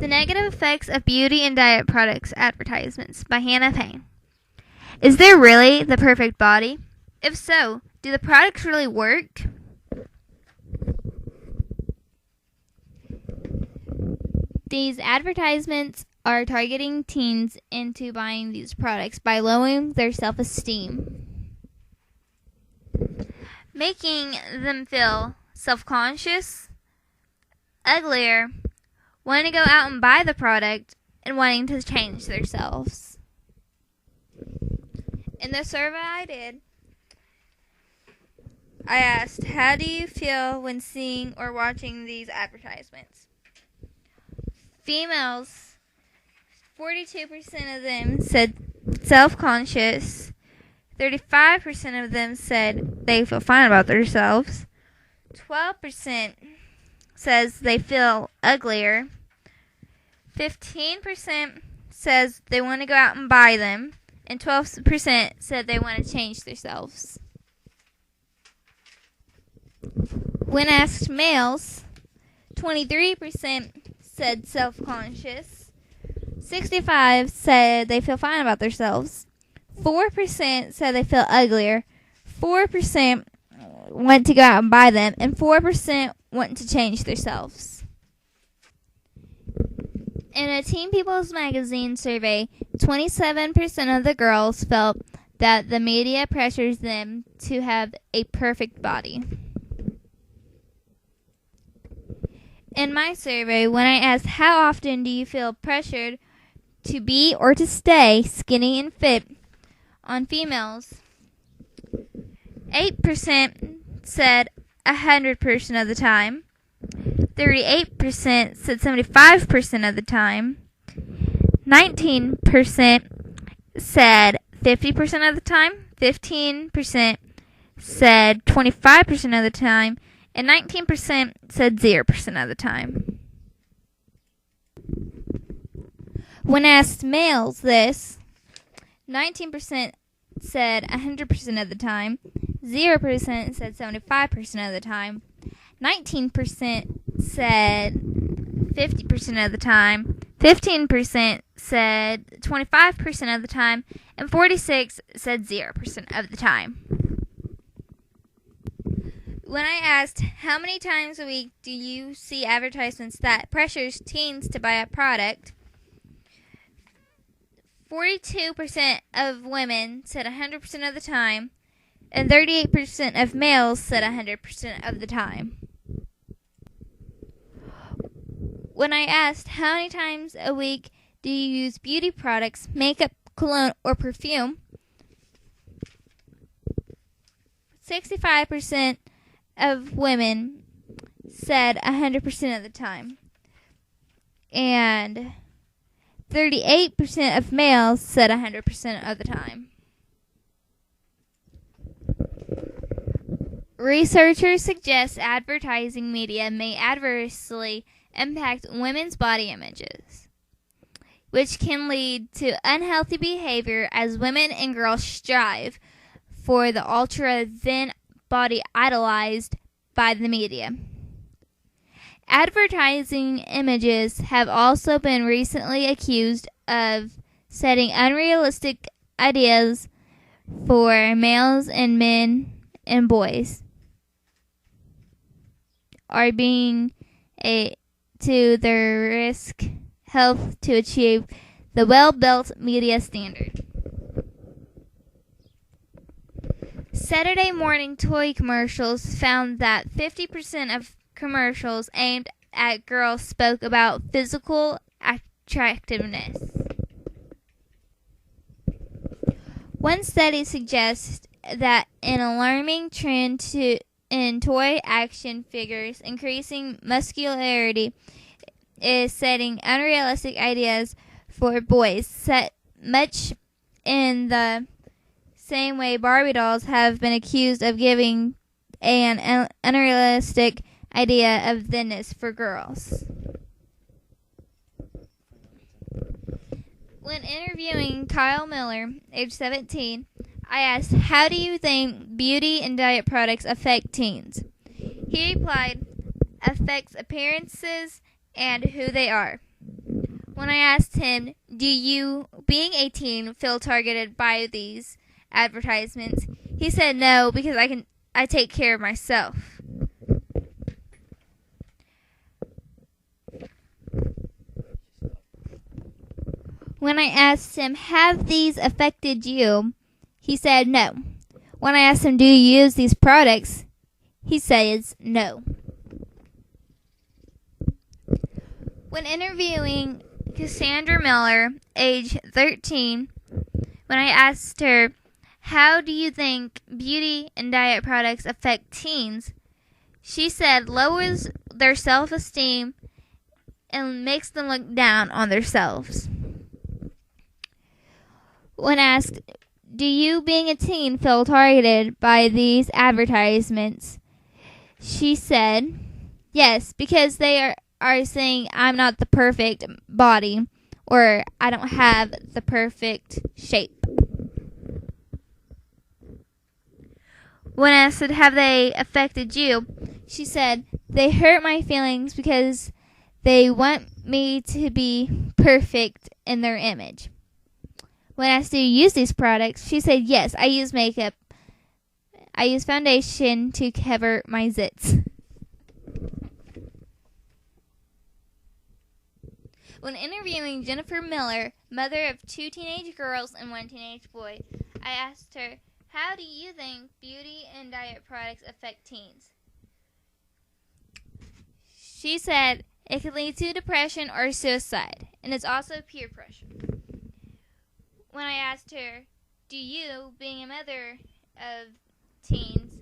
The Negative Effects of Beauty and Diet Products Advertisements by Hannah Payne. Is there really the perfect body? If so, do the products really work? These advertisements are targeting teens into buying these products by lowering their self-esteem, making them feel self-conscious, uglier, wanting to go out and buy the product, and wanting to change themselves. In the survey I did, I asked, how do you feel when seeing or watching these advertisements? Females, 42% of them said self-conscious, 35% of them said they feel fine about themselves, 12% says they feel uglier, 15% says they want to go out and buy them, and 12% said they want to change themselves. When asked males, 23% said self-conscious, 65% said they feel fine about themselves, 4% said they feel uglier, 4% want to go out and buy them, and 4% want to change themselves. In a Teen People's Magazine survey, 27% of the girls felt that the media pressures them to have a perfect body. In my survey, when I asked how often do you feel pressured to be or to stay skinny and fit on females, 8% said 100% of the time, 38% said 75% of the time, 19% said 50% of the time, 15% said 25% of the time, and 19% said 0% of the time. When asked males this, 19% said 100% of the time, 0% said 75% of the time, 19% said 50% of the time, 15% said 25% of the time, and 46% said 0% of the time. When I asked how many times a week do you see advertisements that pressures teens to buy a product, 42% of women said 100% of the time, and 38% of males said 100% of the time. When I asked how many times a week do you use beauty products, makeup, cologne, or perfume, 65% of women said 100% of the time, and 38% of males said 100% of the time. Researchers suggest advertising media may adversely impact women's body images, which can lead to unhealthy behavior as women and girls strive for the ultra-thin body idolized by the media. Advertising images have also been recently accused of setting unrealistic ideas for males and men and boys are being to their risk health to achieve the well-built media standard. Saturday morning toy commercials found that 50% of commercials aimed at girls spoke about physical attractiveness. One study suggests that an alarming trend in toy action figures increasing muscularity is setting unrealistic ideas for boys, set much in the same way Barbie dolls have been accused of giving an unrealistic idea of thinness for girls. When interviewing Kyle Miller, age 17, I asked, how do you think beauty and diet products affect teens? He replied, affects appearances and who they are. When I asked him, do you, being a teen, feel targeted by these advertisements? He said no, because I take care of myself. When I asked him, have these affected you? He said no. When I asked him, do you use these products? He says no. When interviewing Cassandra Miller, age 13, when I asked her, how do you think beauty and diet products affect teens? She said lowers their self-esteem and makes them look down on themselves. When asked, do you, being a teen, feel targeted by these advertisements? She said, yes, because they are saying I'm not the perfect body, or I don't have the perfect shape. When asked, have they affected you? She said, they hurt my feelings because they want me to be perfect in their image. When asked, do you use these products? She said, yes, I use makeup. I use foundation to cover my zits. When interviewing Jennifer Miller, mother of 2 teenage girls and 1 teenage boy, I asked her, how do you think beauty and diet products affect teens? She said, it can lead to depression or suicide, and it's also peer pressure. When I asked her, do you, being a mother of teens,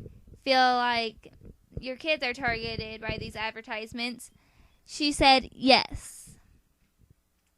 feel like your kids are targeted by these advertisements? She said, yes.